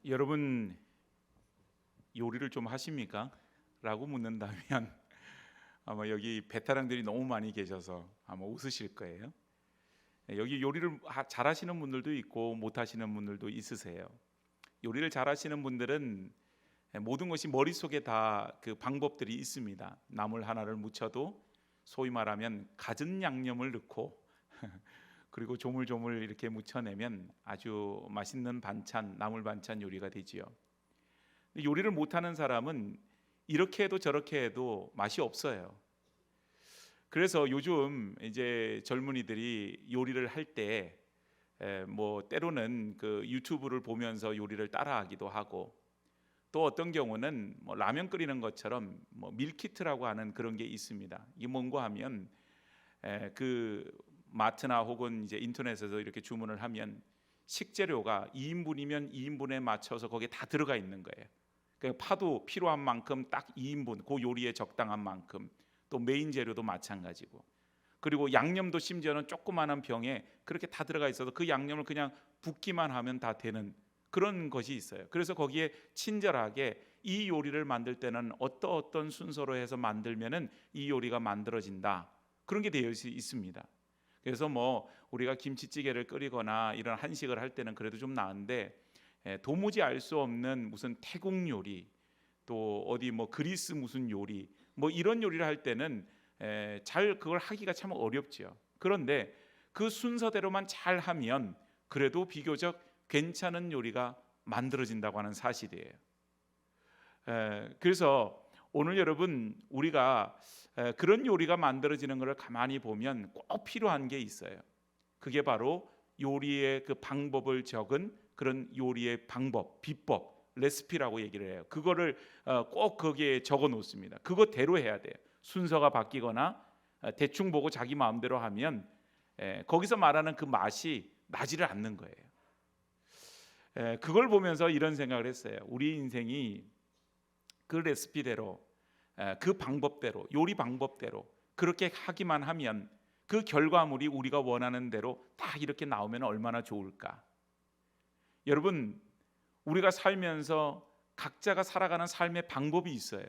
여러분 요리를 좀 하십니까? 라고 묻는다면 아마 여기 베테랑들이 너무 많이 계셔서 아마 웃으실 거예요. 여기 요리를 잘하시는 분들도 있고 못하시는 분들도 있으세요. 요리를 잘하시는 분들은 모든 것이 머릿속에 다 그 방법들이 있습니다. 나물 하나를 무쳐도 소위 말하면 갖은 양념을 넣고 그리고 조물조물 이렇게 무쳐내면 아주 맛있는 반찬, 나물 반찬 요리가 되지요. 요리를 못하는 사람은 이렇게 해도 저렇게 해도 맛이 없어요. 그래서 요즘 이제 젊은이들이 요리를 할 때 뭐 때로는 그 유튜브를 보면서 요리를 따라하기도 하고, 또 어떤 경우는 뭐 라면 끓이는 것처럼 뭐 밀키트라고 하는 그런 게 있습니다. 이게 뭔가 하면 그 마트나 혹은 이제 인터넷에서 이렇게 주문을 하면 식재료가 2인분이면 2인분에 맞춰서 거기에 다 들어가 있는 거예요. 그러니까 파도 필요한 만큼 딱 2인분, 그 요리에 적당한 만큼, 또 메인 재료도 마찬가지고, 그리고 양념도 심지어는 조그마한 병에 그렇게 다 들어가 있어서 그 양념을 그냥 붓기만 하면 다 되는 그런 것이 있어요. 그래서 거기에 친절하게 이 요리를 만들 때는 어떤 순서로 해서 만들면은 이 요리가 만들어진다, 그런 게 되어 있습니다. 그래서 뭐 우리가 김치찌개를 끓이거나 이런 한식을 할 때는 그래도 좀 나은데, 도무지 알 수 없는 무슨 태국 요리, 또 어디 뭐 그리스 무슨 요리, 뭐 이런 요리를 할 때는 잘 그걸 하기가 참 어렵죠. 그런데 그 순서대로만 잘 하면 그래도 비교적 괜찮은 요리가 만들어진다고 하는 사실이에요. 그래서 오늘 여러분 우리가 그런 요리가 만들어지는 것을 가만히 보면 꼭 필요한 게 있어요. 그게 바로 요리의 그 방법을 적은 그런 요리의 방법, 비법, 레시피라고 얘기를 해요. 그거를 꼭 거기에 적어 놓습니다. 그거대로 해야 돼요. 순서가 바뀌거나 대충 보고 자기 마음대로 하면 거기서 말하는 그 맛이 나지를 않는 거예요. 그걸 보면서 이런 생각을 했어요. 우리 인생이 그 레시피대로, 그 방법대로, 요리 방법대로 그렇게 하기만 하면 그 결과물이 우리가 원하는 대로 다 이렇게 나오면 얼마나 좋을까. 여러분, 우리가 살면서 각자가 살아가는 삶의 방법이 있어요.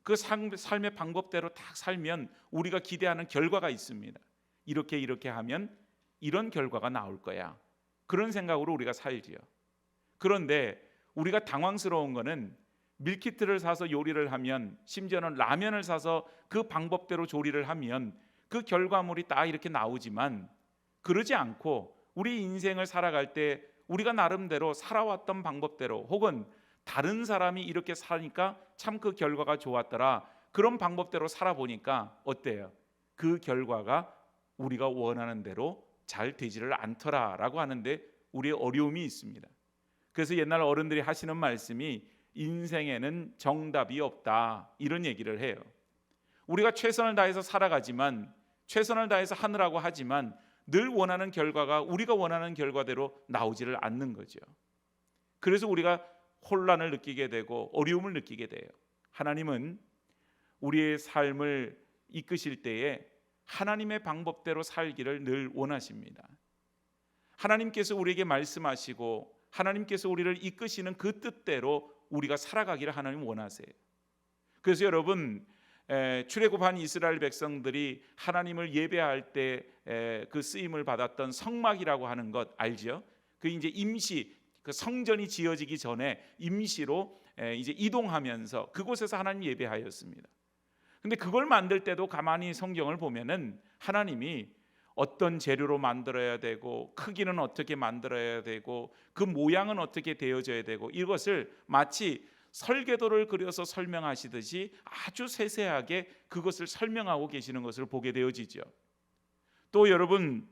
그 삶의 방법대로 딱 살면 우리가 기대하는 결과가 있습니다. 이렇게 하면 이런 결과가 나올 거야, 그런 생각으로 우리가 살지요. 그런데 우리가 당황스러운 거는 밀키트를 사서 요리를 하면, 심지어는 라면을 사서 그 방법대로 조리를 하면 그 결과물이 딱 이렇게 나오지만, 그러지 않고 우리 인생을 살아갈 때 우리가 나름대로 살아왔던 방법대로, 혹은 다른 사람이 이렇게 사니까 참 그 결과가 좋았더라, 그런 방법대로 살아보니까 어때요? 그 결과가 우리가 원하는 대로 잘 되지를 않더라라고 하는데 우리의 어려움이 있습니다. 그래서 옛날 어른들이 하시는 말씀이 인생에는 정답이 없다, 이런 얘기를 해요. 우리가 최선을 다해서 살아가지만, 최선을 다해서 하느라고 하지만 늘 원하는 결과가 우리가 원하는 결과대로 나오지를 않는 거죠. 그래서 우리가 혼란을 느끼게 되고 어려움을 느끼게 돼요. 하나님은 우리의 삶을 이끄실 때에 하나님의 방법대로 살기를 늘 원하십니다. 하나님께서 우리에게 말씀하시고 하나님께서 우리를 이끄시는 그 뜻대로 우리가 살아가기를 하나님 원하세요. 그래서 여러분, 출애굽한 이스라엘 백성들이 하나님을 예배할 때 그 쓰임을 받았던 성막이라고 하는 것 알죠? 그 이제 임시, 그 성전이 지어지기 전에 임시로 이제 이동하면서 그곳에서 하나님 예배하였습니다. 근데 그걸 만들 때도 가만히 성경을 보면은 하나님이 어떤 재료로 만들어야 되고, 크기는 어떻게 만들어야 되고, 그 모양은 어떻게 되어져야 되고, 이것을 마치 설계도를 그려서 설명하시듯이 아주 세세하게 그것을 설명하고 계시는 것을 보게 되어지죠. 또 여러분,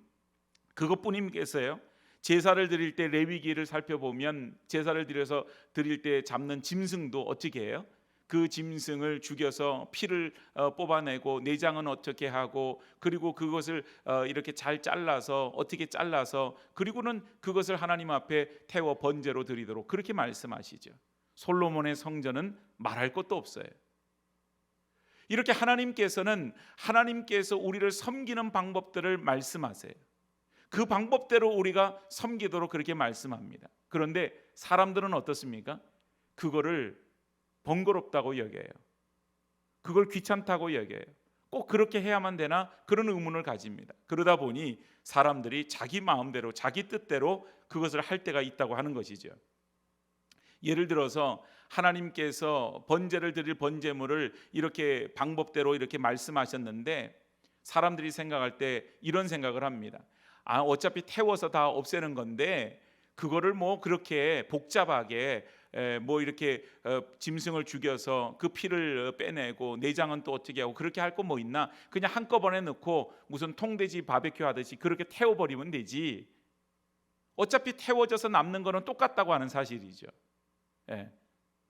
그것뿐이겠어요? 제사를 드릴 때 레위기를 살펴보면 제사를 드려서 드릴 때 잡는 짐승도 어떻게 해요? 그 짐승을 죽여서 피를 뽑아내고 내장은 어떻게 하고, 그리고 그것을 이렇게 잘 잘라서 어떻게 잘라서, 그리고는 그것을 하나님 앞에 태워 번제로 드리도록 그렇게 말씀하시죠. 솔로몬의 성전은 말할 것도 없어요. 이렇게 하나님께서는 하나님께서 우리를 섬기는 방법들을 말씀하세요. 그 방법대로 우리가 섬기도록 그렇게 말씀합니다. 그런데 사람들은 어떻습니까? 그거를 번거롭다고 여겨요. 그걸 귀찮다고 여겨요. 꼭 그렇게 해야만 되나? 그런 의문을 가집니다. 그러다 보니 사람들이 자기 마음대로 자기 뜻대로 그것을 할 때가 있다고 하는 것이죠. 예를 들어서 하나님께서 번제를 드릴 번제물을 이렇게 방법대로 이렇게 말씀하셨는데 사람들이 생각할 때 이런 생각을 합니다. 어차피 태워서 다 없애는 건데 그거를 뭐 그렇게 복잡하게 뭐 이렇게 짐승을 죽여서 그 피를 빼내고 내장은 또 어떻게 하고 그렇게 할 거 뭐 있나? 그냥 한꺼번에 넣고 무슨 통돼지 바베큐 하듯이 그렇게 태워버리면 되지. 어차피 태워져서 남는 거는 똑같다고 하는 사실이죠.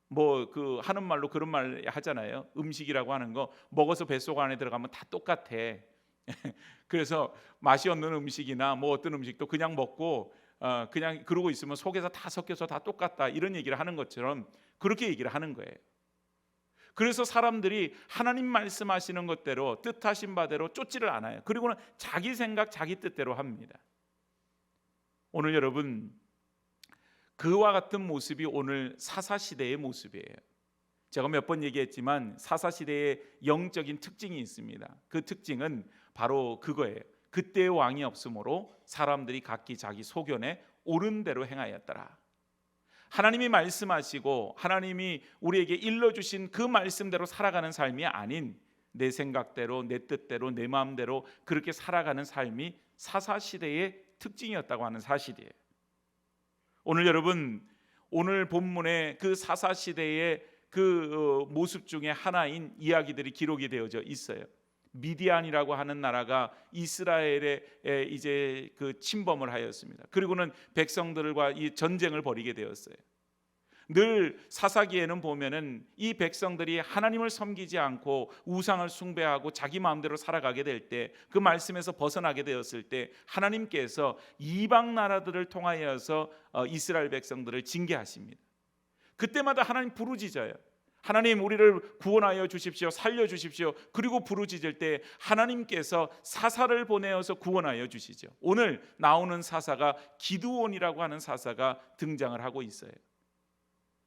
뭐 그 하는 말로 그런 말 하잖아요. 음식이라고 하는 거 먹어서 뱃속 안에 들어가면 다 똑같아. 그래서 맛이 없는 음식이나 뭐 어떤 음식도 그냥 먹고 그냥 그러고 있으면 속에서 다 섞여서 다 똑같다, 이런 얘기를 하는 것처럼 그렇게 얘기를 하는 거예요. 그래서 사람들이 하나님 말씀하시는 것대로 뜻하신 바대로 쫓지를 않아요. 그리고는 자기 생각 자기 뜻대로 합니다. 오늘 여러분, 그와 같은 모습이 오늘 사사시대의 모습이에요. 제가 몇 번 얘기했지만 사사시대의 영적인 특징이 있습니다. 그 특징은 바로 그거예요. 그때의 왕이 없으므로 사람들이 각기 자기 소견에 옳은 대로 행하였더라. 하나님이 말씀하시고 하나님이 우리에게 일러주신 그 말씀대로 살아가는 삶이 아닌 내 생각대로 내 뜻대로 내 마음대로 그렇게 살아가는 삶이 사사시대의 특징이었다고 하는 사실이에요. 오늘 여러분, 오늘 본문의 그 사사시대의 그 모습 중에 하나인 이야기들이 기록이 되어져 있어요. 미디안이라고 하는 나라가 이스라엘에 이제 그 침범을 하였습니다. 그리고는 백성들과 이 전쟁을 벌이게 되었어요. 늘 사사기에는 보면은 이 백성들이 하나님을 섬기지 않고 우상을 숭배하고 자기 마음대로 살아가게 될 때, 그 말씀에서 벗어나게 되었을 때 하나님께서 이방 나라들을 통하여서 이스라엘 백성들을 징계하십니다. 그때마다 하나님 부르짖어요. 하나님, 우리를 구원하여 주십시오, 살려주십시오. 그리고 부르짖을 때 하나님께서 사사를 보내어서 구원하여 주시죠. 오늘 나오는 사사가 기드온이라고 하는 사사가 등장을 하고 있어요.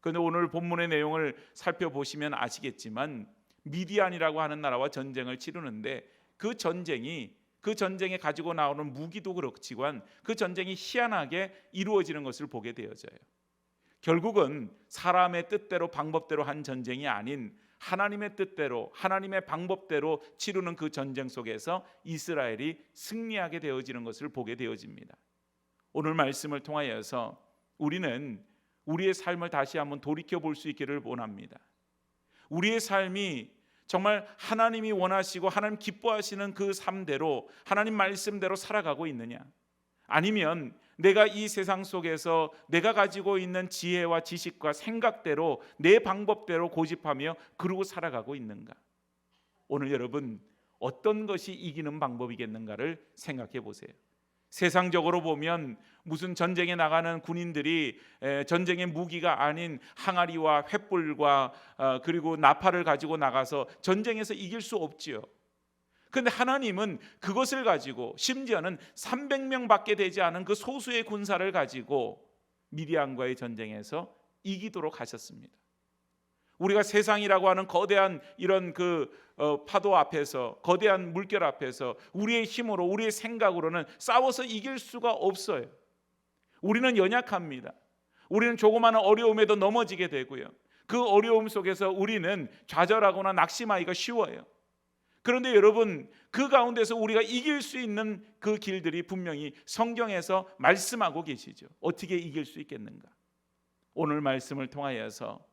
그런데 오늘 본문의 내용을 살펴보시면 아시겠지만 미디안이라고 하는 나라와 전쟁을 치르는데 그 전쟁에 가지고 나오는 무기도 그렇지만 그 전쟁이 희한하게 이루어지는 것을 보게 되어져요. 결국은 사람의 뜻대로 방법대로 한 전쟁이 아닌 하나님의 뜻대로 하나님의 방법대로 치르는 그 전쟁 속에서 이스라엘이 승리하게 되어지는 것을 보게 되어집니다. 오늘 말씀을 통하여서 우리는 우리의 삶을 다시 한번 돌이켜 볼 수 있기를 원합니다. 우리의 삶이 정말 하나님이 원하시고 하나님 기뻐하시는 그 삶대로 하나님 말씀대로 살아가고 있느냐, 아니면 내가 이 세상 속에서 내가 가지고 있는 지혜와 지식과 생각대로 내 방법대로 고집하며 그러고 살아가고 있는가? 오늘 여러분, 어떤 것이 이기는 방법이겠는가를 생각해 보세요. 세상적으로 보면 무슨 전쟁에 나가는 군인들이 전쟁의 무기가 아닌 항아리와 횃불과 그리고 나팔을 가지고 나가서 전쟁에서 이길 수 없지요. 그런데 하나님은 그것을 가지고 심지어는 300명밖에 되지 않은 그 소수의 군사를 가지고 미디안과의 전쟁에서 이기도록 하셨습니다. 우리가 세상이라고 하는 거대한 이런 그 파도 앞에서, 거대한 물결 앞에서 우리의 힘으로 우리의 생각으로는 싸워서 이길 수가 없어요. 우리는 연약합니다. 우리는 조그마한 어려움에도 넘어지게 되고요. 그 어려움 속에서 우리는 좌절하거나 낙심하기가 쉬워요. 그런데 여러분, 그 가운데서 우리가 이길 수 있는 그 길들이 분명히 성경에서 말씀하고 계시죠. 어떻게 이길 수 있겠는가? 오늘 말씀을 통하여서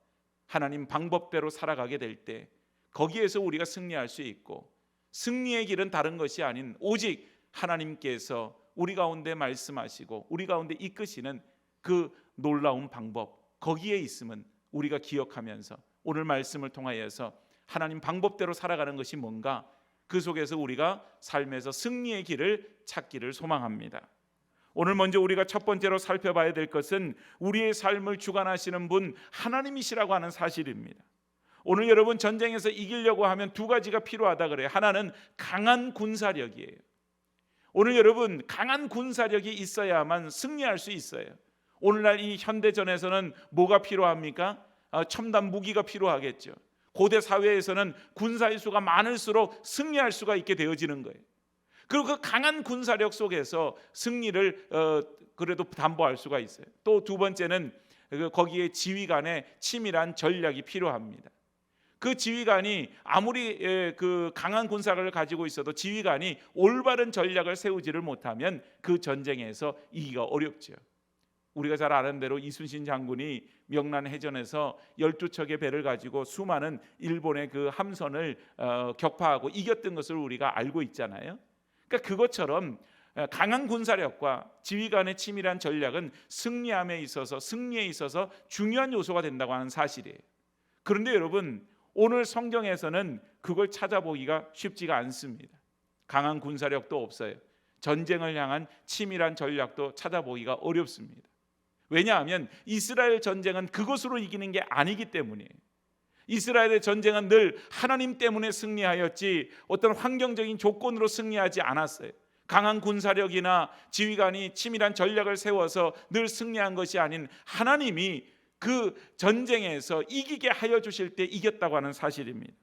하나님 방법대로 살아가게 될 때 거기에서 우리가 승리할 수 있고, 승리의 길은 다른 것이 아닌 오직 하나님께서 우리 가운데 말씀하시고 우리 가운데 이끄시는 그 놀라운 방법, 거기에 있으면 우리가 기억하면서 오늘 말씀을 통하여서 하나님 방법대로 살아가는 것이 뭔가, 그 속에서 우리가 삶에서 승리의 길을 찾기를 소망합니다. 오늘 먼저 우리가 첫 번째로 살펴봐야 될 것은 우리의 삶을 주관하시는 분 하나님이시라고 하는 사실입니다. 오늘 여러분, 전쟁에서 이기려고 하면 두 가지가 필요하다 그래요. 하나는 강한 군사력이에요. 오늘 여러분, 강한 군사력이 있어야만 승리할 수 있어요. 오늘날 이 현대전에서는 뭐가 필요합니까? 첨단 무기가 필요하겠죠. 고대 사회에서는 군사의 수가 많을수록 승리할 수가 있게 되어지는 거예요. 그리고 그 강한 군사력 속에서 승리를 그래도 담보할 수가 있어요. 또 두 번째는 거기에 지휘관의 치밀한 전략이 필요합니다. 그 지휘관이 아무리 그 강한 군사를 가지고 있어도 지휘관이 올바른 전략을 세우지를 못하면 그 전쟁에서 이기가 어렵죠. 우리가 잘 아는 대로 이순신 장군이 명란 해전에서 12척의 배를 가지고 수많은 일본의 그 함선을 격파하고 이겼던 것을 우리가 알고 있잖아요. 그러니까 그것처럼 강한 군사력과 지휘관의 치밀한 전략은 승리에 있어서 중요한 요소가 된다고 하는 사실이에요. 그런데 여러분, 오늘 성경에서는 그걸 찾아보기가 쉽지가 않습니다. 강한 군사력도 없어요. 전쟁을 향한 치밀한 전략도 찾아보기가 어렵습니다. 왜냐하면 이스라엘 전쟁은 그것으로 이기는 게 아니기 때문이에요. 이스라엘의 전쟁은 늘 하나님 때문에 승리하였지 어떤 환경적인 조건으로 승리하지 않았어요. 강한 군사력이나 지휘관이 치밀한 전략을 세워서 늘 승리한 것이 아닌 하나님이 그 전쟁에서 이기게 하여 주실 때 이겼다고 하는 사실입니다.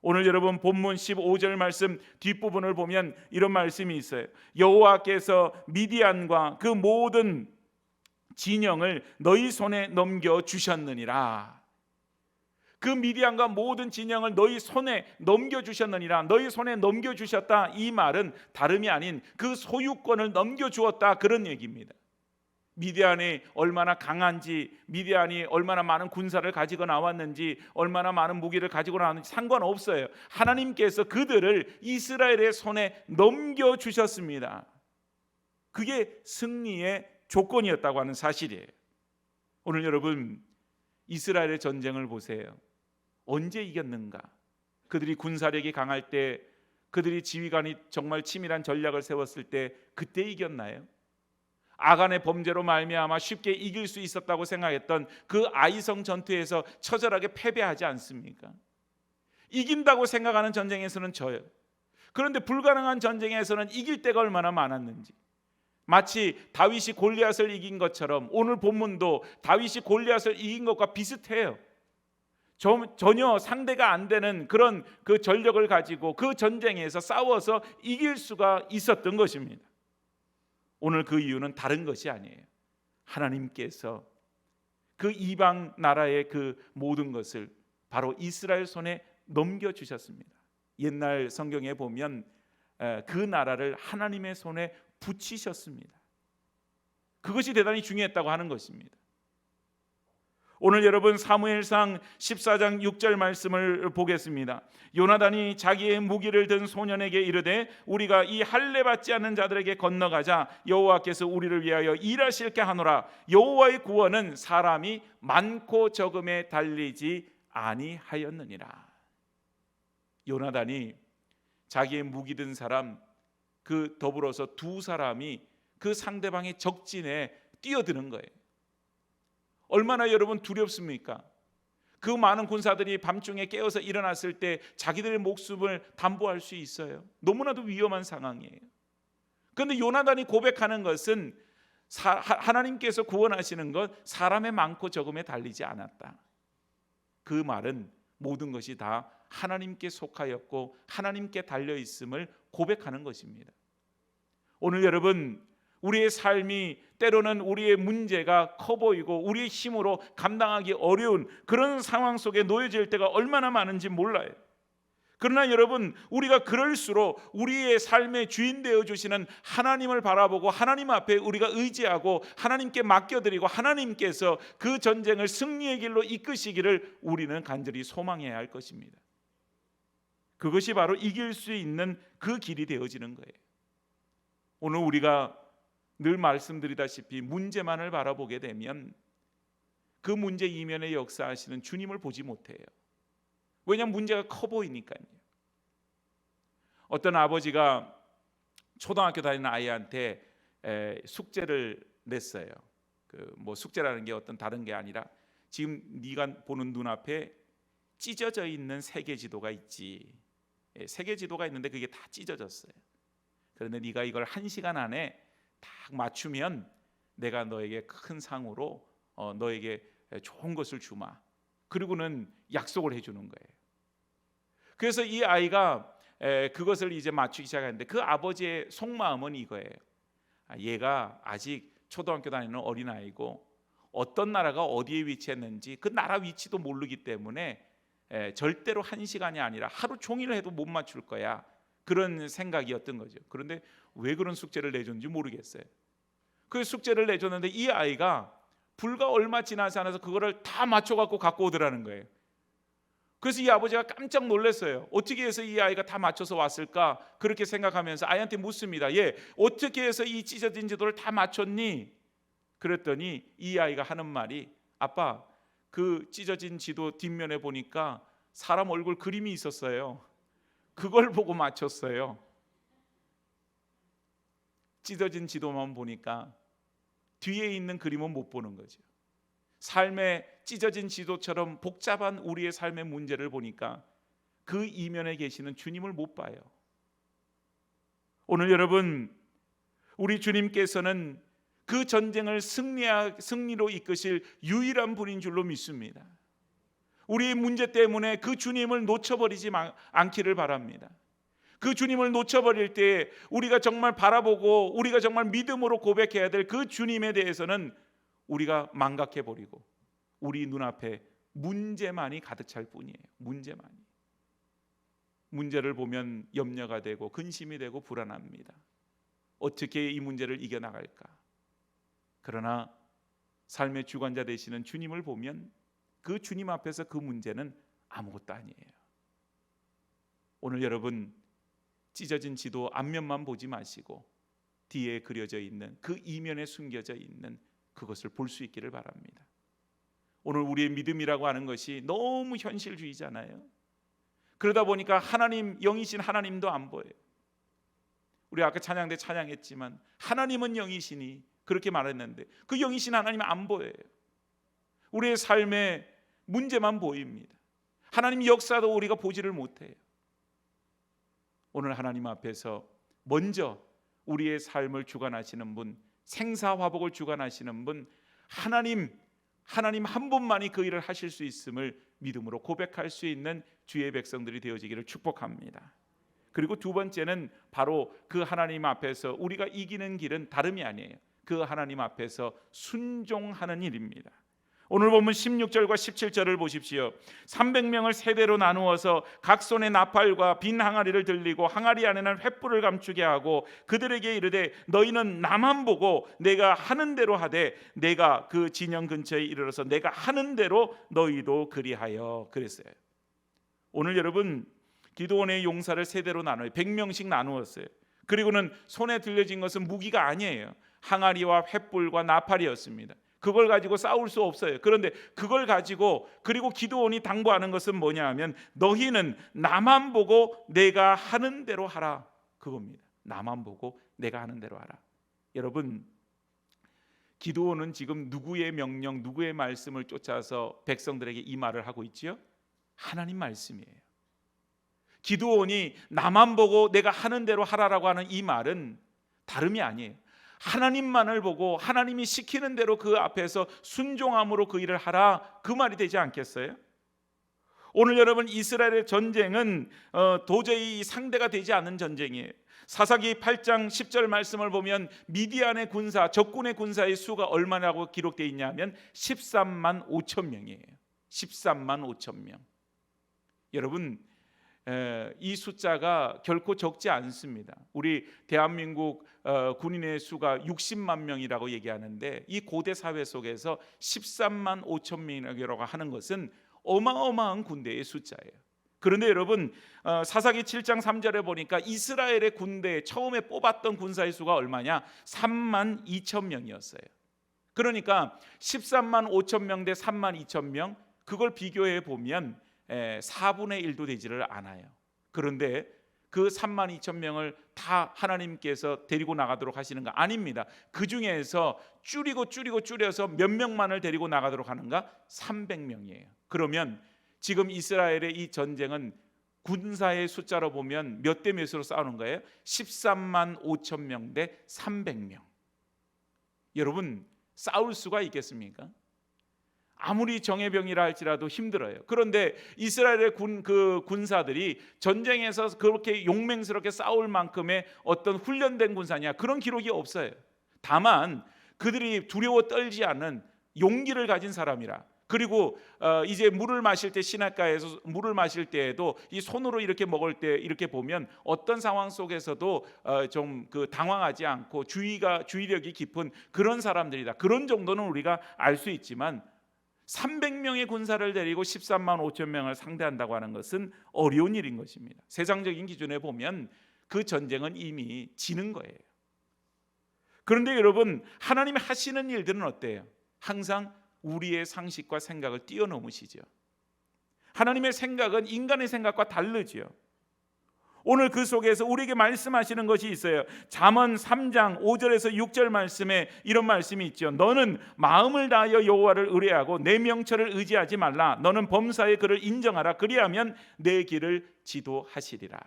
오늘 여러분 본문 15절 말씀 뒷부분을 보면 이런 말씀이 있어요. 여호와께서 미디안과 그 모든 진영을 너희 손에 넘겨 주셨느니라. 그 미디안과 모든 진영을 너희 손에 넘겨 주셨느니라. 너희 손에 넘겨 주셨다, 이 말은 다름이 아닌 그 소유권을 넘겨 주었다, 그런 얘기입니다. 미디안이 얼마나 강한지, 미디안이 얼마나 많은 군사를 가지고 나왔는지, 얼마나 많은 무기를 가지고 나왔는지 상관없어요. 하나님께서 그들을 이스라엘의 손에 넘겨 주셨습니다. 그게 승리의 조건이었다고 하는 사실이에요. 오늘 여러분, 이스라엘의 전쟁을 보세요. 언제 이겼는가? 그들이 군사력이 강할 때, 그들이 지휘관이 정말 치밀한 전략을 세웠을 때 그때 이겼나요? 아간의 범죄로 말미암아 쉽게 이길 수 있었다고 생각했던 그 아이성 전투에서 처절하게 패배하지 않습니까? 이긴다고 생각하는 전쟁에서는 져요. 그런데 불가능한 전쟁에서는 이길 때가 얼마나 많았는지, 마치 다윗이 골리앗을 이긴 것처럼 오늘 본문도 다윗이 골리앗을 이긴 것과 비슷해요. 전혀 상대가 안 되는 그런 그 전력을 가지고 그 전쟁에서 싸워서 이길 수가 있었던 것입니다. 오늘 그 이유는 다른 것이 아니에요. 하나님께서 그 이방 나라의 그 모든 것을 바로 이스라엘 손에 넘겨주셨습니다. 옛날 성경에 보면 그 나라를 하나님의 손에 붙이셨습니다. 그것이 대단히 중요했다고 하는 것입니다. 오늘 여러분 사무엘상 14장 6절 말씀을 보겠습니다. 요나단이 자기의 무기를 든 소년에게 이르되 우리가 이 할례 받지 않는 자들에게 건너가자. 여호와께서 우리를 위하여 일하실게 하노라. 여호와의 구원은 사람이 많고 적음에 달리지 아니하였느니라. 요나단이 자기의 무기 든 사람, 그 더불어서 두 사람이 그 상대방의 적진에 뛰어드는 거예요. 얼마나 여러분 두렵습니까? 그 많은 군사들이 밤중에 깨어서 일어났을 때 자기들의 목숨을 담보할 수 있어요. 너무나도 위험한 상황이에요. 그런데 요나단이 고백하는 것은 하나님께서 구원하시는 것 사람의 많고 적음에 달리지 않았다. 그 말은 모든 것이 다 하나님께 속하였고 하나님께 달려있음을 고백하는 것입니다. 오늘 여러분, 우리의 삶이 때로는 우리의 문제가 커 보이고 우리의 힘으로 감당하기 어려운 그런 상황 속에 놓여질 때가 얼마나 많은지 몰라요. 그러나 여러분, 우리가 그럴수록 우리의 삶의 주인 되어 주시는 하나님을 바라보고 하나님 앞에 우리가 의지하고 하나님께 맡겨드리고 하나님께서 그 전쟁을 승리의 길로 이끄시기를 우리는 간절히 소망해야 할 것입니다. 그것이 바로 이길 수 있는 그 길이 되어지는 거예요. 오늘 우리가 늘 말씀드리다시피 문제만을 바라보게 되면 그 문제 이면에 역사하시는 주님을 보지 못해요. 왜냐하면 문제가 커 보이니까요. 어떤 아버지가 초등학교 다니는 아이한테 숙제를 냈어요. 뭐 숙제라는 게 어떤 다른 게 아니라 지금 네가 보는 눈앞에 찢어져 있는 세계 지도가 있지. 세계 지도가 있는데 그게 다 찢어졌어요. 그런데 네가 이걸 1시간 안에 딱 맞추면 내가 너에게 큰 상으로 너에게 좋은 것을 주마. 그리고는 약속을 해주는 거예요. 그래서 이 아이가 그것을 이제 맞추기 시작하는데 그 아버지의 속마음은 이거예요. 얘가 아직 초등학교 다니는 어린아이고 어떤 나라가 어디에 위치했는지 그 나라 위치도 모르기 때문에 절대로 1시간이 아니라 하루 종일 해도 못 맞출 거야. 그런 생각이었던 거죠. 그런데 왜 그런 숙제를 내줬는지 모르겠어요. 그 숙제를 내줬는데 이 아이가 불과 얼마 지나지 않아서 그거를 다 맞춰갖고 갖고 오더라는 거예요. 그래서 이 아버지가 깜짝 놀랐어요. 어떻게 해서 이 아이가 다 맞춰서 왔을까? 그렇게 생각하면서 아이한테 묻습니다. 얘 어떻게 해서 이 찢어진 지도를 다 맞췄니? 그랬더니 이 아이가 하는 말이 아빠 그 찢어진 지도 뒷면에 보니까 사람 얼굴 그림이 있었어요. 그걸 보고 맞췄어요. 찢어진 지도만 보니까 뒤에 있는 그림은 못 보는 거죠. 삶의 찢어진 지도처럼 복잡한 우리의 삶의 문제를 보니까 그 이면에 계시는 주님을 못 봐요. 오늘 여러분, 우리 주님께서는 그 전쟁을 승리로 이끄실 유일한 분인 줄로 믿습니다. 우리의 문제 때문에 그 주님을 놓쳐버리지 않기를 바랍니다. 그 주님을 놓쳐버릴 때 우리가 정말 바라보고 우리가 정말 믿음으로 고백해야 될 그 주님에 대해서는 우리가 망각해버리고 우리 눈앞에 문제만이 가득 찰 뿐이에요. 문제만이. 문제를 보면 염려가 되고 근심이 되고 불안합니다. 어떻게 이 문제를 이겨나갈까? 그러나 삶의 주관자 되시는 주님을 보면 그 주님 앞에서 그 문제는 아무것도 아니에요. 오늘 여러분 찢어진 지도 앞면만 보지 마시고 뒤에 그려져 있는 그 이면에 숨겨져 있는 그것을 볼 수 있기를 바랍니다. 오늘 우리의 믿음이라고 하는 것이 너무 현실주의잖아요. 그러다 보니까 하나님, 영이신 하나님도 안 보여요. 우리 아까 찬양 때 찬양했지만 하나님은 영이시니 그렇게 말했는데 그 영이신 하나님은 안 보여요. 우리의 삶에 문제만 보입니다. 하나님 역사도 우리가 보지를 못해요. 오늘 하나님 앞에서 먼저 우리의 삶을 주관하시는 분, 생사화복을 주관하시는 분, 하나님 한 분만이 그 일을 하실 수 있음을 믿음으로 고백할 수 있는 주의 백성들이 되어지기를 축복합니다. 그리고 두 번째는 바로 그 하나님 앞에서 우리가 이기는 길은 다름이 아니에요. 그 하나님 앞에서 순종하는 일입니다. 오늘 보면 16절과 17절을 보십시오. 300명을 세대로 나누어서 각 손에 나팔과 빈 항아리를 들리고 항아리 안에는 횃불을 감추게 하고 그들에게 이르되 너희는 나만 보고 내가 하는 대로 하되 내가 그 진영 근처에 이르러서 내가 하는 대로 너희도 그리하여 그랬어요. 오늘 여러분 기드온의 용사를 세대로 나눠요. 100명씩 나누었어요. 그리고는 손에 들려진 것은 무기가 아니에요. 항아리와 횃불과 나팔이었습니다. 그걸 가지고 싸울 수 없어요. 그런데 그걸 가지고 그리고 기드온이 당부하는 것은 뭐냐 하면 너희는 나만 보고 내가 하는 대로 하라. 그겁니다. 나만 보고 내가 하는 대로 하라. 여러분 기드온은 지금 누구의 명령, 누구의 말씀을 쫓아서 백성들에게 이 말을 하고 있지요? 하나님 말씀이에요. 기드온이 나만 보고 내가 하는 대로 하라라고 하는 이 말은 다름이 아니에요. 하나님만을 보고 하나님이 시키는 대로 그 앞에서 순종함으로 그 일을 하라, 그 말이 되지 않겠어요? 오늘 여러분 이스라엘의 전쟁은 도저히 상대가 되지 않는 전쟁이에요. 사사기 8장 10절 말씀을 보면 미디안의 군사, 적군의 군사의 수가 얼마라고 기록되어 있냐면 13만 5천 명이에요. 13만 5천 명. 여러분 이 숫자가 결코 적지 않습니다. 우리 대한민국 군인의 수가 60만 명이라고 얘기하는데 이 고대 사회 속에서 13만 5천 명이라고 하는 것은 어마어마한 군대의 숫자예요. 그런데 여러분 사사기 7장 3절에 보니까 이스라엘의 군대 처음에 뽑았던 군사의 수가 얼마냐? 3만 2천 명이었어요. 그러니까 13만 5천 명 대 3만 2천 명, 그걸 비교해 보면 4분의 1도 되지를 않아요. 그런데 그 3만 2천 명을 다 하나님께서 데리고 나가도록 하시는 거 아닙니다. 그 중에서 줄여서 몇 명만을 데리고 나가도록 하는가? 300명이에요. 그러면 지금 이스라엘의 이 전쟁은 군사의 숫자로 보면 몇 대 몇으로 싸우는 거예요? 13만 5천 명 대 300명. 여러분, 싸울 수가 있겠습니까? 아무리 정예병이라 할지라도 힘들어요. 그런데 이스라엘의 군사들이 전쟁에서 그렇게 용맹스럽게 싸울 만큼의 어떤 훈련된 군사냐, 그런 기록이 없어요. 다만 그들이 두려워 떨지 않는 용기를 가진 사람이라. 그리고 이제 물을 마실 때, 시냇가에서 물을 마실 때에도 이 손으로 이렇게 먹을 때 이렇게 보면 어떤 상황 속에서도 좀 당황하지 않고 주의력이 깊은 그런 사람들이다. 그런 정도는 우리가 알 수 있지만 300명의 군사를 데리고 13만 5천 명을 상대한다고 하는 것은 어려운 일인 것입니다. 세상적인 기준에 보면 그 전쟁은 이미 지는 거예요. 그런데 여러분, 하나님이 하시는 일들은 어때요? 항상 우리의 상식과 생각을 뛰어넘으시죠. 하나님의 생각은 인간의 생각과 다르죠. 오늘 그 속에서 우리에게 말씀하시는 것이 있어요. 잠언 3장 5절에서 6절 말씀에 이런 말씀이 있죠. 너는 마음을 다하여 여호와를 의뢰하고 내 명철을 의지하지 말라. 너는 범사에 그를 인정하라. 그리하면 내 길을 지도하시리라.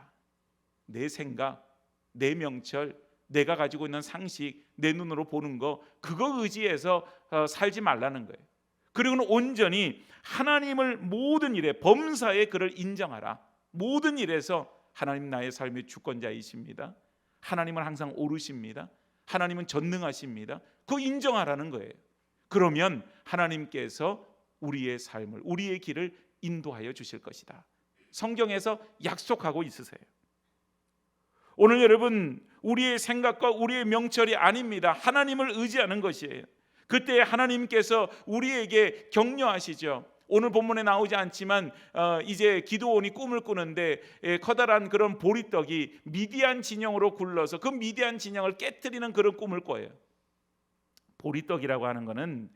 내 생각, 내 명철, 내가 가지고 있는 상식, 내 눈으로 보는 거, 그거 의지해서 살지 말라는 거예요. 그리고는 온전히 하나님을 모든 일에, 범사에 그를 인정하라. 모든 일에서 하나님 나의 삶의 주권자이십니다. 하나님은 항상 오르십니다. 하나님은 전능하십니다. 그거 인정하라는 거예요. 그러면 하나님께서 우리의 삶을, 우리의 길을 인도하여 주실 것이다. 성경에서 약속하고 있으세요. 오늘 여러분, 우리의 생각과 우리의 명철이 아닙니다. 하나님을 의지하는 것이에요. 그때 하나님께서 우리에게 격려하시죠. 오늘 본문에 나오지 않지만 이제 기드온이 꿈을 꾸는데 커다란 그런 보리떡이 미디안 진영으로 굴러서 그 미디안 진영을 깨트리는 그런 꿈을 꿔요. 보리떡이라고 하는 거는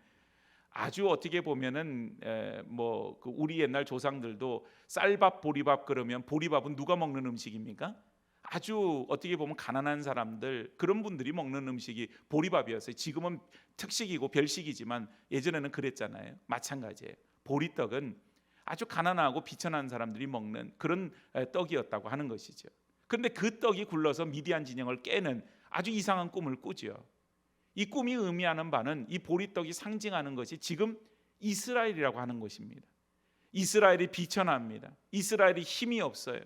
아주 어떻게 보면은 우리 옛날 조상들도 쌀밥, 보리밥 그러면 보리밥은 누가 먹는 음식입니까? 아주 어떻게 보면 가난한 사람들, 그런 분들이 먹는 음식이 보리밥이었어요. 지금은 특식이고 별식이지만 예전에는 그랬잖아요. 마찬가지예요. 보리떡은 아주 가난하고 비천한 사람들이 먹는 그런 떡이었다고 하는 것이죠. 그런데 그 떡이 굴러서 미디안 진영을 깨는 아주 이상한 꿈을 꾸죠. 이 꿈이 의미하는 바는 이 보리떡이 상징하는 것이 지금 이스라엘이라고 하는 것입니다. 이스라엘이 비천합니다. 이스라엘이 힘이 없어요.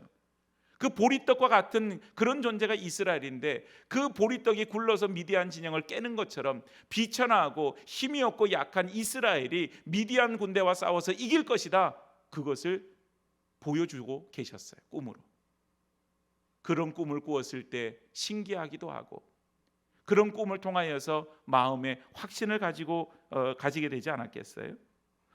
그 보리떡과 같은 그런 존재가 이스라엘인데, 그 보리떡이 굴러서 미디안 진영을 깨는 것처럼 비천하고 힘이 없고 약한 이스라엘이 미디안 군대와 싸워서 이길 것이다. 그것을 보여주고 계셨어요. 꿈으로. 그런 꿈을 꾸었을 때 신기하기도 하고, 그런 꿈을 통하여서 마음에 확신을 가지게 되지 않았겠어요?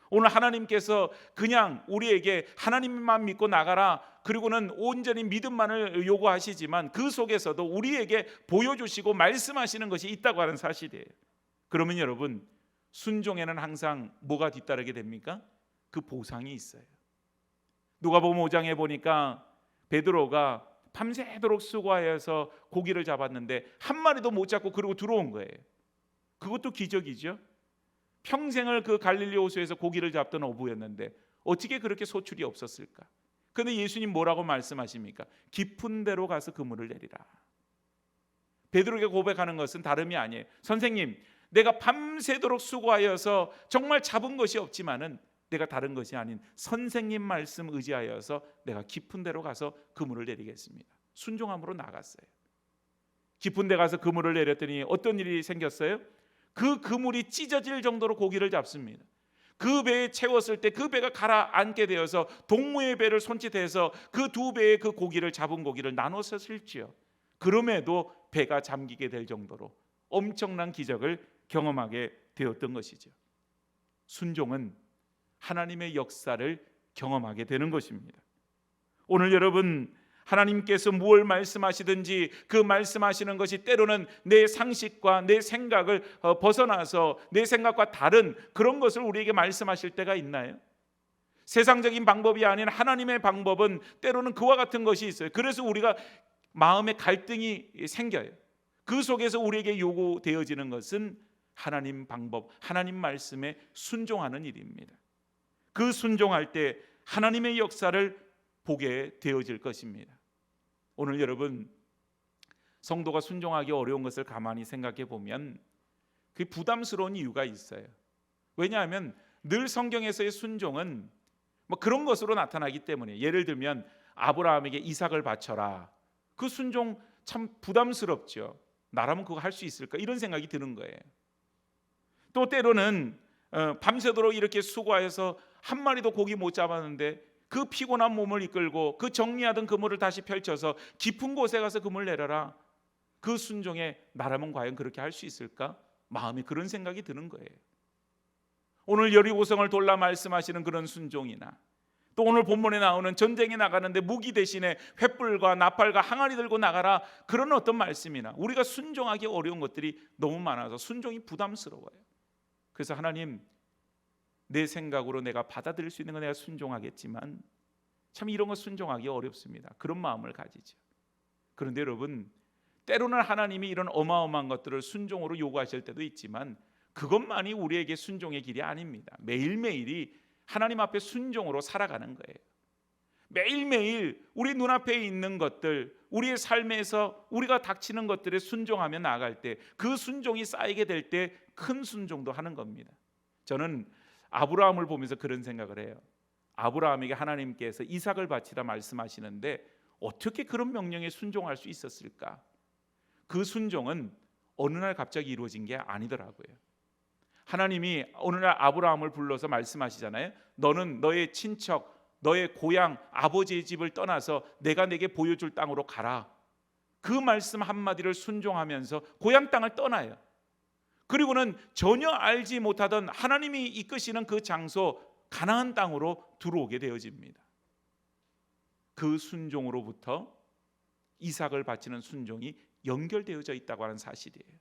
오늘 하나님께서 그냥 우리에게 하나님만 믿고 나가라, 그리고는 온전히 믿음만을 요구하시지만 그 속에서도 우리에게 보여주시고 말씀하시는 것이 있다고 하는 사실이에요. 그러면 여러분, 순종에는 항상 뭐가 뒤따르게 됩니까? 그 보상이 있어요. 누가복음 5장에 보니까 베드로가 밤새도록 수고하여서 고기를 잡았는데 한 마리도 못 잡고 그러고 들어온 거예요. 그것도 기적이죠. 평생을 그 갈릴리 호수에서 고기를 잡던 어부였는데 어떻게 그렇게 소출이 없었을까? 그런데 예수님 뭐라고 말씀하십니까? 깊은 데로 가서 그물을 내리라. 베드로에게 고백하는 것은 다름이 아니에요. 선생님, 내가 밤새도록 수고하여서 정말 잡은 것이 없지만은 내가 다른 것이 아닌 선생님 말씀 의지하여서 내가 깊은 데로 가서 그물을 내리겠습니다. 순종함으로 나갔어요. 깊은 데 가서 그물을 내렸더니 어떤 일이 생겼어요? 그 그물이 찢어질 정도로 고기를 잡습니다. 그 배에 채웠을 때 그 배가 가라앉게 되어서 동무의 배를 손짓해서 그 두 배의 그 고기를, 잡은 고기를 나눠서 실지요. 그럼에도 배가 잠기게 될 정도로 엄청난 기적을 경험하게 되었던 것이죠. 순종은 하나님의 역사를 경험하게 되는 것입니다. 오늘 여러분, 하나님께서 무엇을 말씀하시든지 그 말씀하시는 것이 때로는 내 상식과 내 생각을 벗어나서 내 생각과 다른 그런 것을 우리에게 말씀하실 때가 있나요? 세상적인 방법이 아닌 하나님의 방법은 때로는 그와 같은 것이 있어요. 그래서 우리가 마음에 갈등이 생겨요. 그 속에서 우리에게 요구되어지는 것은 하나님 방법, 하나님 말씀에 순종하는 일입니다. 그 순종할 때 하나님의 역사를 보게 되어질 것입니다. 오늘 여러분, 성도가 순종하기 어려운 것을 가만히 생각해 보면 그 부담스러운 이유가 있어요. 왜냐하면 늘 성경에서의 순종은 뭐 그런 것으로 나타나기 때문에, 예를 들면 아브라함에게 이삭을 바쳐라, 그 순종 참 부담스럽죠. 나라면 그거 할 수 있을까, 이런 생각이 드는 거예요. 또 때로는 밤새도록 이렇게 수고해서 한 마리도 고기 못 잡았는데 그 피곤한 몸을 이끌고 그 정리하던 그물을 다시 펼쳐서 깊은 곳에 가서 그물 내려라, 그 순종에 나라면 과연 그렇게 할 수 있을까, 마음에 그런 생각이 드는 거예요. 오늘 여리고성을 돌라 말씀하시는 그런 순종이나, 또 오늘 본문에 나오는 전쟁에 나가는데 무기 대신에 횃불과 나팔과 항아리 들고 나가라, 그런 어떤 말씀이나, 우리가 순종하기 어려운 것들이 너무 많아서 순종이 부담스러워요. 그래서 하나님, 내 생각으로 내가 받아들일 수 있는 건 내가 순종하겠지만 참 이런 거 순종하기 어렵습니다. 그런 마음을 가지죠. 그런데 여러분, 때로는 하나님이 이런 어마어마한 것들을 순종으로 요구하실 때도 있지만 그것만이 우리에게 순종의 길이 아닙니다. 매일매일이 하나님 앞에 순종으로 살아가는 거예요. 매일매일 우리 눈앞에 있는 것들, 우리의 삶에서 우리가 닥치는 것들에 순종하며 나아갈 때, 그 순종이 쌓이게 될 때 큰 순종도 하는 겁니다. 저는 아브라함을 보면서 그런 생각을 해요. 아브라함에게 하나님께서 이삭을 바치라 말씀하시는데 어떻게 그런 명령에 순종할 수 있었을까? 그 순종은 어느 날 갑자기 이루어진 게 아니더라고요. 하나님이 어느 날 아브라함을 불러서 말씀하시잖아요. 너는 너의 친척, 너의 고향, 아버지의 집을 떠나서 내가 내게 보여줄 땅으로 가라. 그 말씀 한마디를 순종하면서 고향 땅을 떠나요. 그리고는 전혀 알지 못하던 하나님이 이끄시는 그 장소 가나안 땅으로 들어오게 되어집니다. 그 순종으로부터 이삭을 바치는 순종이 연결되어져 있다고 하는 사실이에요.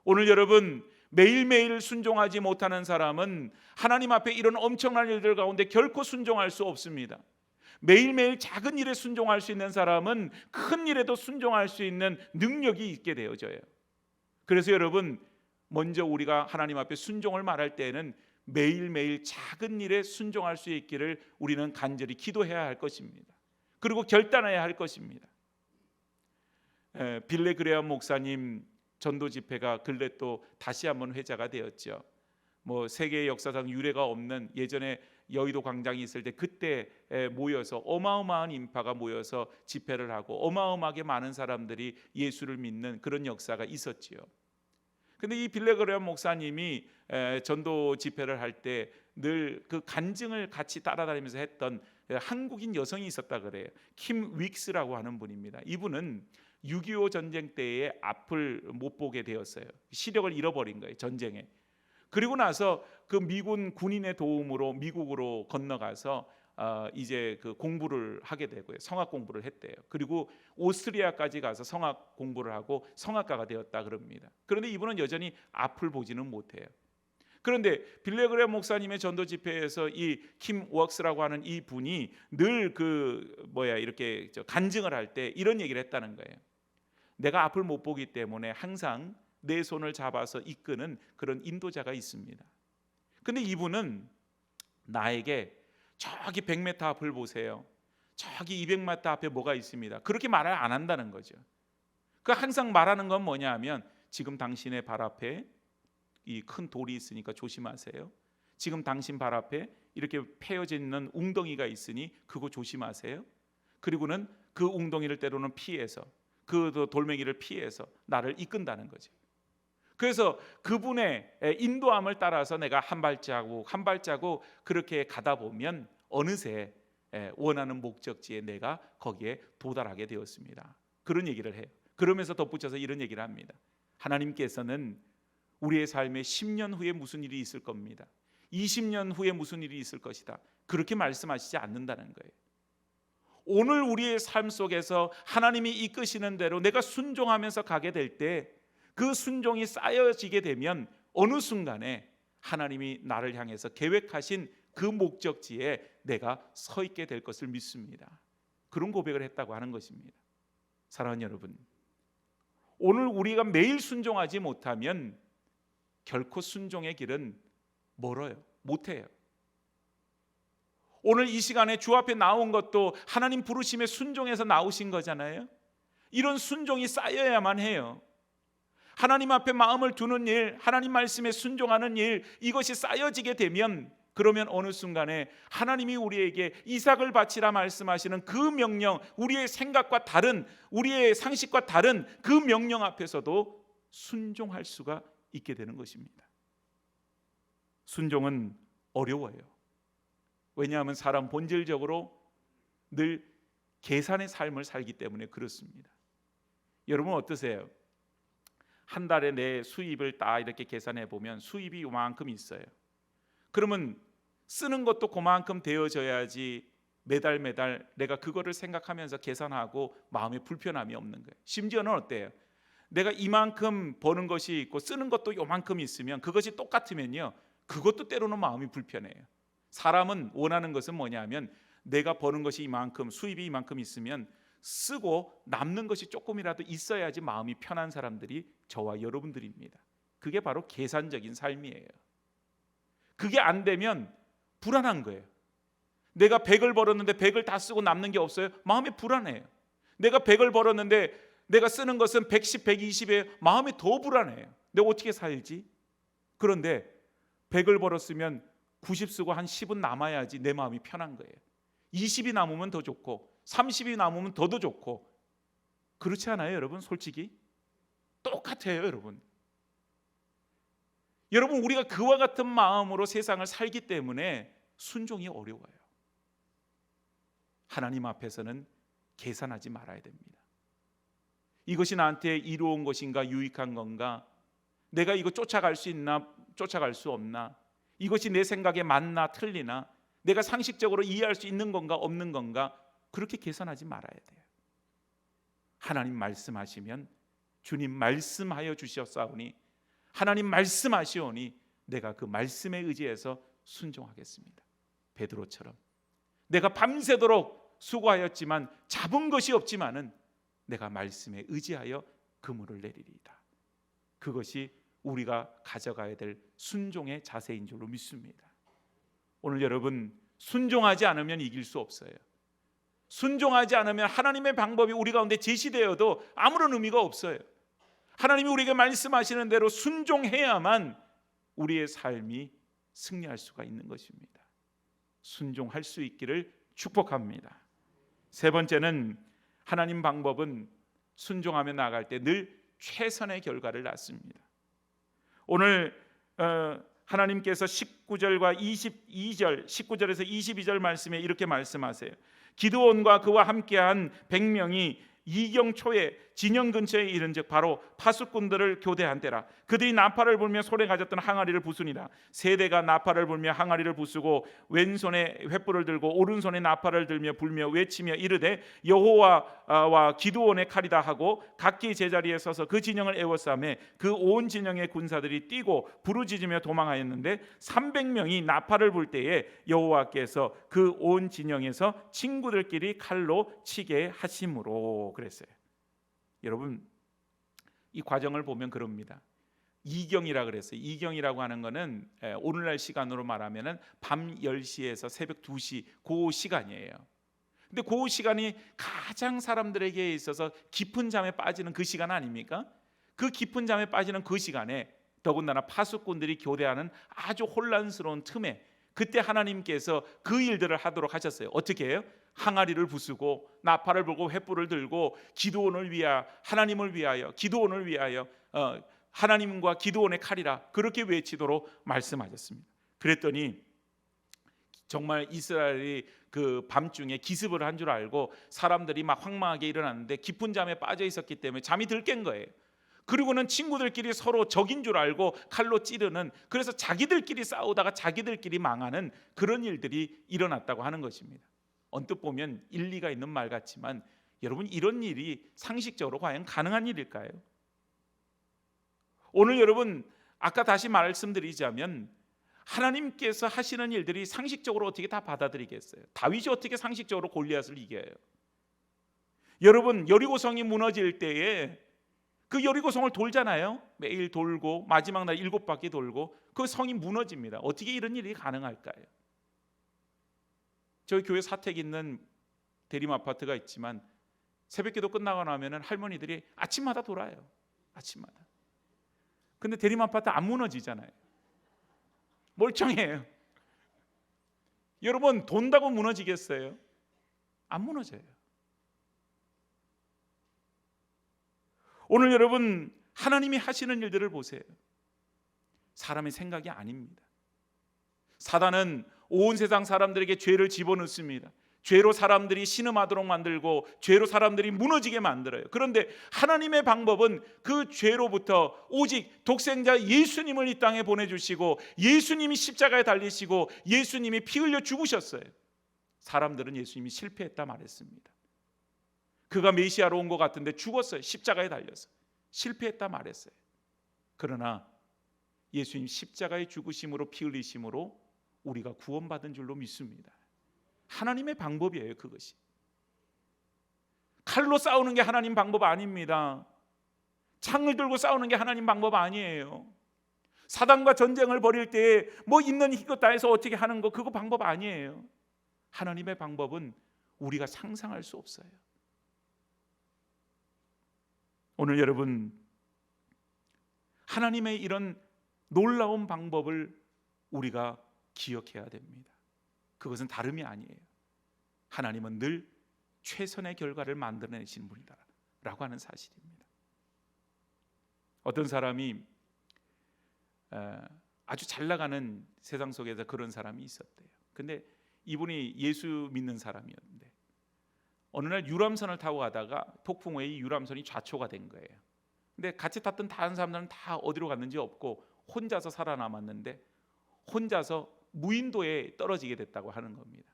오늘 여러분, 매일매일 순종하지 못하는 사람은 하나님 앞에 이런 엄청난 일들 가운데 결코 순종할 수 없습니다. 매일매일 작은 일에 순종할 수 있는 사람은 큰 일에도 순종할 수 있는 능력이 있게 되어져요. 그래서 여러분, 먼저 우리가 하나님 앞에 순종을 말할 때에는 매일매일 작은 일에 순종할 수 있기를 우리는 간절히 기도해야 할 것입니다. 그리고 결단해야 할 것입니다. 빌레 그레엄 목사님 전도 집회가 근래 또 다시 한번 회자가 되었죠. 뭐 세계 역사상 유례가 없는, 예전에 여의도 광장이 있을 때 그때 모여서 어마어마한 인파가 모여서 집회를 하고 어마어마하게 많은 사람들이 예수를 믿는 그런 역사가 있었지요. 근데 이 빌레 그레엄 목사님이 전도 집회를 할 때 늘 그 간증을 같이 따라다니면서 했던 한국인 여성이 있었다 그래요. 킴 윅스라고 하는 분입니다. 이분은 6.25 전쟁 때에 앞을 못 보게 되었어요. 시력을 잃어버린 거예요, 전쟁에. 그리고 나서 그 미군 군인의 도움으로 미국으로 건너가서 이제 그 공부를 하게 되고요. 성악 공부를 했대요. 그리고 오스트리아까지 가서 성악 공부를 하고 성악가가 되었다 그럽니다. 그런데 이분은 여전히 앞을 보지는 못해요. 그런데 빌레 그레엄 목사님의 전도 집회에서 이 킴 웍스라고 하는 이 분이 늘 이렇게 간증을 할 때 이런 얘기를 했다는 거예요. 내가 앞을 못 보기 때문에 항상 내 손을 잡아서 이끄는 그런 인도자가 있습니다. 근데 이분은 나에게 저기 100m 앞을 보세요, 저기 200m 앞에 뭐가 있습니다, 그렇게 말을 안 한다는 거죠. 그 항상 말하는 건 뭐냐 하면, 지금 당신의 발 앞에 이 큰 돌이 있으니까 조심하세요. 지금 당신 발 앞에 이렇게 패여져 있는 웅덩이가 있으니 그거 조심하세요. 그리고는 그 웅덩이를 때로는 피해서, 그 돌멩이를 피해서 나를 이끈다는 거죠. 그래서 그분의 인도함을 따라서 내가 한 발자국 한 발자국 그렇게 가다 보면 어느새 원하는 목적지에 내가 거기에 도달하게 되었습니다. 그런 얘기를 해요. 그러면서 덧붙여서 이런 얘기를 합니다. 하나님께서는 우리의 삶에 10년 후에 무슨 일이 있을 겁니다, 20년 후에 무슨 일이 있을 것이다, 그렇게 말씀하시지 않는다는 거예요. 오늘 우리의 삶 속에서 하나님이 이끄시는 대로 내가 순종하면서 가게 될 때, 그 순종이 쌓여지게 되면 어느 순간에 하나님이 나를 향해서 계획하신 그 목적지에 내가 서 있게 될 것을 믿습니다. 그런 고백을 했다고 하는 것입니다. 사랑하는 여러분, 오늘 우리가 매일 순종하지 못하면 결코 순종의 길은 멀어요. 못해요. 오늘 이 시간에 주 앞에 나온 것도 하나님 부르심에 순종해서 나오신 거잖아요. 이런 순종이 쌓여야만 해요. 하나님 앞에 마음을 두는 일, 하나님 말씀에 순종하는 일, 이것이 쌓여지게 되면 그러면 어느 순간에 하나님이 우리에게 이삭을 바치라 말씀하시는 그 명령, 우리의 생각과 다른, 우리의 상식과 다른 그 명령 앞에서도 순종할 수가 있게 되는 것입니다. 순종은 어려워요. 왜냐하면 사람 본질적으로 늘 계산의 삶을 살기 때문에 그렇습니다. 여러분 어떠세요? 한 달에 내 수입을 딱 이렇게 계산해 보면 수입이 이만큼 있어요. 그러면 쓰는 것도 그만큼 되어져야지 매달 내가 그거를 생각하면서 계산하고 마음에 불편함이 없는 거예요. 심지어는 어때요? 내가 이만큼 버는 것이 있고 쓰는 것도 요만큼 있으면 그것이 똑같으면요, 그것도 때로는 마음이 불편해요. 사람은 원하는 것은 뭐냐면 내가 버는 것이 이만큼, 수입이 이만큼 있으면 쓰고 남는 것이 조금이라도 있어야지 마음이 편한 사람들이 저와 여러분들입니다. 그게 바로 계산적인 삶이에요. 그게 안 되면 불안한 거예요. 내가 100을 벌었는데 100을 다 쓰고 남는 게 없어요? 마음이 불안해요. 내가 100을 벌었는데 내가 쓰는 것은 110, 120에 마음이 더 불안해요. 내가 어떻게 살지? 그런데 100을 벌었으면 90 쓰고 한 10은 남아야지 내 마음이 편한 거예요. 20이 남으면 더 좋고 30이 남으면 더 좋고. 그렇지 않아요, 여러분? 솔직히 똑같아요, 여러분. 여러분, 우리가 그와 같은 마음으로 세상을 살기 때문에 순종이 어려워요. 하나님 앞에서는 계산하지 말아야 됩니다. 이것이 나한테 이로운 것인가, 유익한 건가, 내가 이거 쫓아갈 수 있나, 쫓아갈 수 없나, 이것이 내 생각에 맞나 틀리나, 내가 상식적으로 이해할 수 있는 건가 없는 건가, 그렇게 계산하지 말아야 돼요. 하나님 말씀하시면 주님 말씀하여 주셨사오니, 하나님 말씀하시오니 내가 그 말씀에 의지해서 순종하겠습니다. 베드로처럼 내가 밤새도록 수고하였지만 잡은 것이 없지만은 내가 말씀에 의지하여 그물을 내리리이다. 그것이 우리가 가져가야 될 순종의 자세인 줄로 믿습니다. 오늘 여러분, 순종하지 않으면 이길 수 없어요. 순종하지 않으면 하나님의 방법이 우리 가운데 제시되어도 아무런 의미가 없어요. 하나님이 우리에게 말씀하시는 대로 순종해야만 우리의 삶이 승리할 수가 있는 것입니다. 순종할 수 있기를 축복합니다. 세 번째는, 하나님 방법은 순종하며 나아갈 때 늘 최선의 결과를 낳습니다. 오늘 하나님께서 19절과 22절, 19절에서 22절 말씀에 이렇게 말씀하세요. 기드온과 그와 함께한 100명이 이경 초에 진영 근처에 이른즉 바로 파수꾼들을 교대한 때라. 그들이 나팔을 불며 손에 가졌던 항아리를 부수니라. 세대가 나팔을 불며 항아리를 부수고 왼손에 횃불을 들고 오른손에 나팔을 들며 불며 외치며 이르되 여호와와 기드온의 칼이다 하고 각기 제자리에 서서 그 진영을 에워싸매 그 온 진영의 군사들이 뛰고 부르짖으며 도망하였는데 300명이 나팔을 불 때에 여호와께서 그 온 진영에서 친구들끼리 칼로 치게 하심으로 그랬어요. 여러분, 이 과정을 보면 그럽니다. 이경이라 그랬어요. 이경이라고 하는 거는 오늘날 시간으로 말하면은 밤 10시에서 새벽 2시 그 시간이에요. 근데 그 시간이 가장 사람들에게 있어서 깊은 잠에 빠지는 그 시간 아닙니까? 그 깊은 잠에 빠지는 그 시간에 더군다나 파수꾼들이 교대하는 아주 혼란스러운 틈에 그때 하나님께서 그 일들을 하도록 하셨어요. 어떻게 해요? 항아리를 부수고 나팔을 불고 횃불을 들고 기드온을 위하여, 하나님을 위하여, 기드온을 위하여 하나님과 기드온의 칼이라 그렇게 외치도록 말씀하셨습니다. 그랬더니 정말 이스라엘이 그 밤중에 기습을 한 줄 알고 사람들이 막 황망하게 일어났는데 깊은 잠에 빠져 있었기 때문에 잠이 들 깬 거예요. 그리고는 친구들끼리 서로 적인 줄 알고 칼로 찌르는, 그래서 자기들끼리 싸우다가 자기들끼리 망하는 그런 일들이 일어났다고 하는 것입니다. 언뜻 보면 일리가 있는 말 같지만 여러분, 이런 일이 상식적으로 과연 가능한 일일까요? 오늘 여러분, 아까 다시 말씀드리자면 하나님께서 하시는 일들이 상식적으로 어떻게 다 받아들이겠어요? 다윗이 어떻게 상식적으로 골리앗을 이겨요? 여러분, 여리고성이 무너질 때에 그 여리고성을 돌잖아요. 매일 돌고 마지막 날 7바퀴 돌고 그 성이 무너집니다. 어떻게 이런 일이 가능할까요? 저희 교회 사택 있는 대림 아파트가 있지만 새벽기도 끝나고 나면은 할머니들이 아침마다 돌아요. 아침마다. 근데 대림 아파트 안 무너지잖아요. 멀쩡해요. 여러분, 돈다고 무너지겠어요? 안 무너져요. 오늘 여러분, 하나님이 하시는 일들을 보세요. 사람의 생각이 아닙니다. 사단은 온 세상 사람들에게 죄를 집어넣습니다. 죄로 사람들이 신음하도록 만들고 죄로 사람들이 무너지게 만들어요. 그런데 하나님의 방법은 그 죄로부터 오직 독생자 예수님을 이 땅에 보내주시고 예수님이 십자가에 달리시고 예수님이 피 흘려 죽으셨어요. 사람들은 예수님이 실패했다 말했습니다. 그가 메시아로 온 것 같은데 죽었어요. 십자가에 달려서 실패했다 말했어요. 그러나 예수님 십자가의 죽으심으로 피 흘리심으로 우리가 구원받은 줄로 믿습니다. 하나님의 방법이에요. 그것이 칼로 싸우는 게 하나님 방법 아닙니다. 창을 들고 싸우는 게 하나님 방법 아니에요. 사단과 전쟁을 벌일 때에 뭐 있는 힘껏 다 해서 어떻게 하는 거, 그거 방법 아니에요. 하나님의 방법은 우리가 상상할 수 없어요. 오늘 여러분, 하나님의 이런 놀라운 방법을 우리가 기억해야 됩니다. 그것은 다름이 아니에요. 하나님은 늘 최선의 결과를 만들어내시는 분이다라고 하는 사실입니다. 어떤 사람이 아주 잘 나가는 세상 속에서 그런 사람이 있었대요. 근데 이분이 예수 믿는 사람이었는데 어느 날 유람선을 타고 가다가 폭풍우에 이 유람선이 좌초가 된 거예요. 근데 같이 탔던 다른 사람들은 다 어디로 갔는지 없고 혼자서 살아남았는데 혼자서 무인도에 떨어지게 됐다고 하는 겁니다.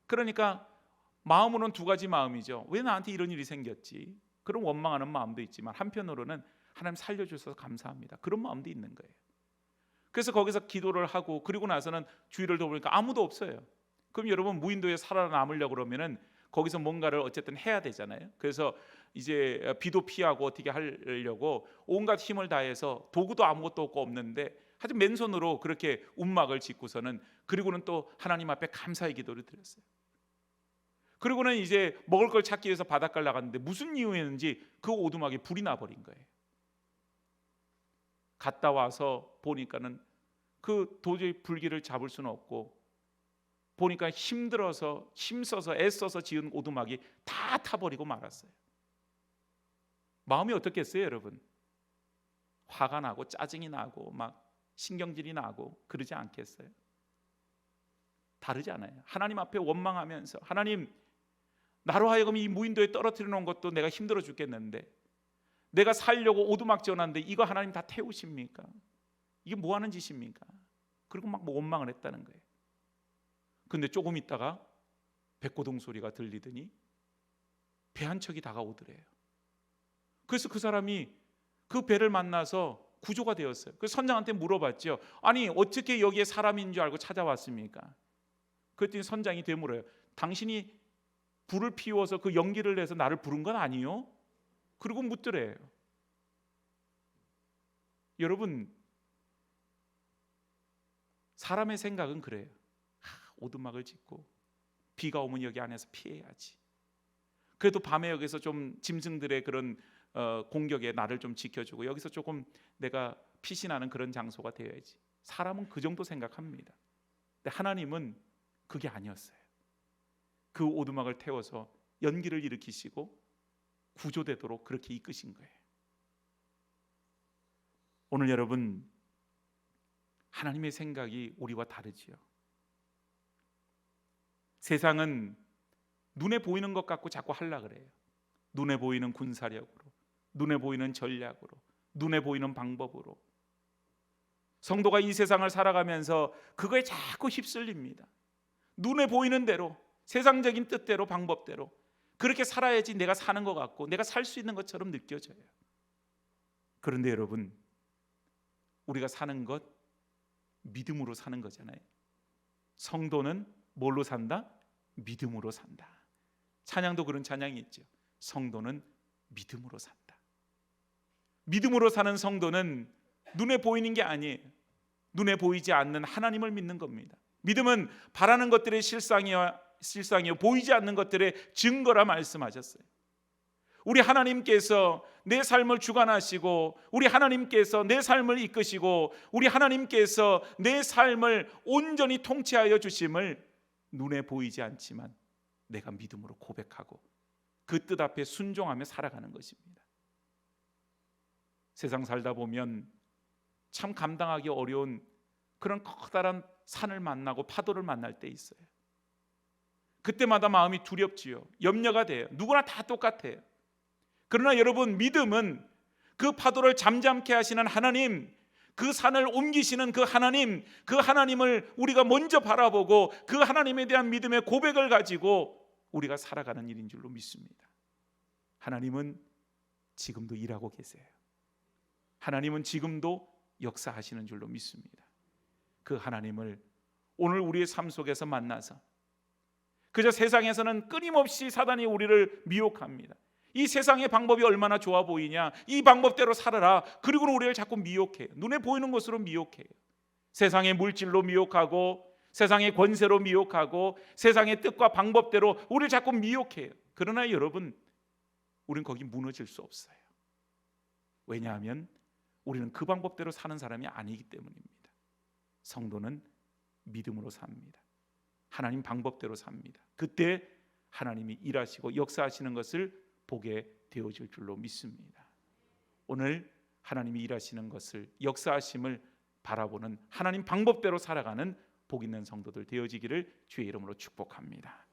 그러니까 마음으로는 두 가지 마음이죠. 왜 나한테 이런 일이 생겼지? 그런 원망하는 마음도 있지만 한편으로는 하나님 살려주셔서 감사합니다. 그런 마음도 있는 거예요. 그래서 거기서 기도를 하고 그리고 나서는 주위를 돌보니까 아무도 없어요. 그럼 여러분, 무인도에 살아남으려고 그러면은 거기서 뭔가를 어쨌든 해야 되잖아요. 그래서 이제 비도 피하고 어떻게 하려고 온갖 힘을 다해서 도구도 아무것도 없는데 아주 맨손으로 그렇게 움막을 짓고서는 그리고는 또 하나님 앞에 감사의 기도를 드렸어요. 그리고는 이제 먹을 걸 찾기 위해서 바닷가를 나갔는데 무슨 이유였는지 그 오두막에 불이 나버린 거예요. 갔다 와서 보니까는 그 도저히 불길을 잡을 수는 없고 보니까 힘들어서 힘써서 애써서 지은 오두막이 다 타버리고 말았어요. 마음이 어떻겠어요, 여러분? 화가 나고 짜증이 나고 막 신경질이 나고 그러지 않겠어요? 다르지 않아요. 하나님 앞에 원망하면서 하나님, 나로 하여금 이 무인도에 떨어뜨려 놓은 것도 내가 힘들어 죽겠는데 내가 살려고 오두막 지어놨는데 이거 하나님 다 태우십니까? 이게 뭐 하는 짓입니까? 그리고 막 원망을 했다는 거예요. 근데 조금 있다가 백고동 소리가 들리더니 배 한 척이 다가오더래요. 그래서 그 사람이 그 배를 만나서 구조가 되었어요. 그래서 선장한테 물어봤죠. 아니, 어떻게 여기에 사람인 줄 알고 찾아왔습니까? 그랬더니 선장이 되물어요. 당신이 불을 피워서 그 연기를 내서 나를 부른 건 아니요? 그리고 묻더래요. 여러분, 사람의 생각은 그래요. 오두막을 짓고 비가 오면 여기 안에서 피해야지. 그래도 밤에 여기서 좀 짐승들의 그런 공격에 나를 좀 지켜주고 여기서 조금 내가 피신하는 그런 장소가 되어야지. 사람은 그 정도 생각합니다. 근데 하나님은 그게 아니었어요. 그 오두막을 태워서 연기를 일으키시고 구조되도록 그렇게 이끄신 거예요. 오늘 여러분, 하나님의 생각이 우리와 다르지요. 세상은 눈에 보이는 것 갖고 자꾸 하려고 그래요. 눈에 보이는 군사력으로, 눈에 보이는 전략으로, 눈에 보이는 방법으로. 성도가 이 세상을 살아가면서 그거에 자꾸 휩쓸립니다. 눈에 보이는 대로, 세상적인 뜻대로, 방법대로 그렇게 살아야지 내가 사는 것 같고 내가 살 수 있는 것처럼 느껴져요. 그런데 여러분, 우리가 사는 것 믿음으로 사는 거잖아요. 성도는 뭘로 산다? 믿음으로 산다. 찬양도 그런 찬양이 있죠. 성도는 믿음으로 산다. 믿음으로 사는 성도는 눈에 보이는 게 아니에요. 눈에 보이지 않는 하나님을 믿는 겁니다. 믿음은 바라는 것들의 실상이요 보이지 않는 것들의 증거라 말씀하셨어요. 우리 하나님께서 내 삶을 주관하시고, 우리 하나님께서 내 삶을 이끄시고, 우리 하나님께서 내 삶을 온전히 통치하여 주심을 눈에 보이지 않지만 내가 믿음으로 고백하고 그 뜻 앞에 순종하며 살아가는 것입니다. 세상 살다 보면 참 감당하기 어려운 그런 커다란 산을 만나고 파도를 만날 때 있어요. 그때마다 마음이 두렵지요. 염려가 돼요. 누구나 다 똑같아요. 그러나 여러분, 믿음은 그 파도를 잠잠케 하시는 하나님, 그 산을 옮기시는 그 하나님을 우리가 먼저 바라보고 그 하나님에 대한 믿음의 고백을 가지고 우리가 살아가는 일인 줄로 믿습니다. 하나님은 지금도 일하고 계세요. 하나님은 지금도 역사하시는 줄로 믿습니다. 그 하나님을 오늘 우리의 삶 속에서 만나서, 그저 세상에서는 끊임없이 사단이 우리를 미혹합니다. 이 세상의 방법이 얼마나 좋아 보이냐, 이 방법대로 살아라. 그리고는 우리를 자꾸 미혹해요. 눈에 보이는 것으로 미혹해요. 세상의 물질로 미혹하고, 세상의 권세로 미혹하고, 세상의 뜻과 방법대로 우리를 자꾸 미혹해요. 그러나 여러분, 우리는 거기 무너질 수 없어요. 왜냐하면 우리는 그 방법대로 사는 사람이 아니기 때문입니다. 성도는 믿음으로 삽니다. 하나님 방법대로 삽니다. 그때 하나님이 일하시고 역사하시는 것을 보게 되어질 줄로 믿습니다. 오늘 하나님이 일하시는 것을, 역사하심을 바라보는 하나님 방법대로 살아가는 복 있는 성도들 되어지기를 주의 이름으로 축복합니다.